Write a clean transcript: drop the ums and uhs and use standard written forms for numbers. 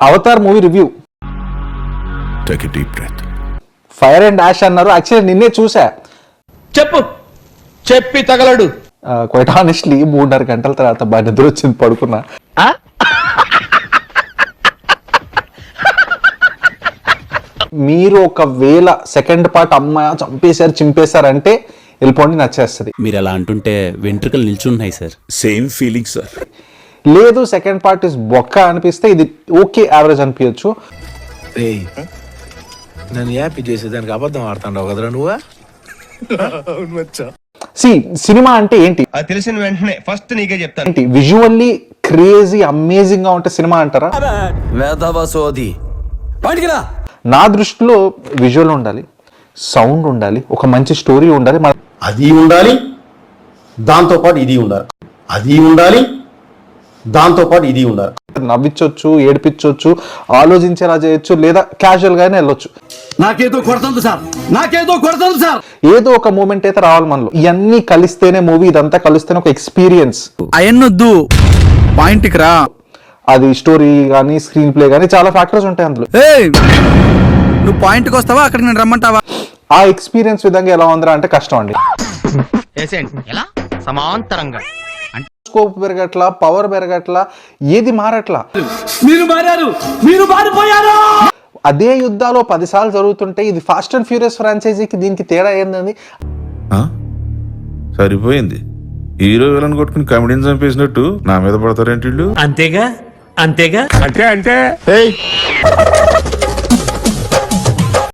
Avatar movie review. Take a deep breath. Fire and ash అన్నారు. Actually నిన్నే చూసా. చెప్పి తగలడు. క్వైట్ హానెస్ట్లీ 3.5 గంటల తర్వాత బాగా నిద్ర వచ్చింది, పడుకున్నా. మీరు ఒకవేళ సెకండ్ పార్ట్ అమ్మాయి చంపేశారు చింపేశారంటే వెళ్ళిపోండి, నచ్చేస్తుంది. మీరు అలా అంటుంటే వెంట్రుకలు నిల్చున్నాయి సార్. Same feeling sir. లేదు సెకండ్ పార్ట్ ఇస్ బొక్క అనిపిస్తే ఇది ఓకే యావరేజ్ అనిపించచ్చు. నన్ను హ్యాపీ చేసేదానికి అబద్ధం ఆడుతాండవు కదరా నువ్వు. సినిమా అంటే ఏంటి తెలిసిన వెంటనే ఫస్ట్ నీకే చెప్తాను. ఏంటి విజువల్లీ క్రేజీ అమేజింగ్ గా ఉంటే సినిమా అంటారా? నా దృష్టిలో విజువల్ ఉండాలి, సౌండ్ ఉండాలి, ఒక మంచి స్టోరీ ఉండాలి, అది ఉండాలి, దాంతోపాటు ఇది ఉండాలి, అది ఉండాలి, దాంతోపాటు ఇది ఉండాలి. నవ్వించవచ్చు, ఏడిపించవచ్చు, ఆలోచించేలా చేయొచ్చు, లేదా క్యాజువల్ గానే వెళ్ళొచ్చు. నాకేదో కొడుతుంది సార్, నాకేదో కొడుతుంది సార్, ఏదో ఒక మూమెంట్ అయితే రావాలి మనలో. ఇవన్నీ కలిస్తేనే మూవీ, ఇదంతా కలిస్తేనే ఒక ఎక్స్పీరియన్స్. అయన్నొద్దు, పాయింట్కి రా. అది స్టోరీ కానీ స్క్రీన్ ప్లే కానీ చాలా ఫ్యాక్టర్స్ ఉంటాయి అందులో. నువ్వు పాయింట్కి వస్తావా, అక్కడికి నేను రమ్మంటావా? ఆ ఎక్స్పీరియన్స్ విధంగా ఎలా ఉందిరా అంటే కష్టం అండి. సమాంతరంగా స్కోప్ పెరగట్లా, పవర్ పెరగట్లా, ఏది మారట్లా. మీరు మారారు, మీరు మారిపోయారు. అదే యుద్ధాలు 10 సార్లు జరుగుతుంటే ఇది ఫాస్ట్ అండ్ ఫ్యూరియస్ ఫ్రాంచైజీకి దీనికి తేడా ఏందని సరిపోయింది. హీరో విలన్ కొట్టుకుని కమెడీని చంపేసినట్టు నా మీద పడతారేంటి? అంతేగా అంటే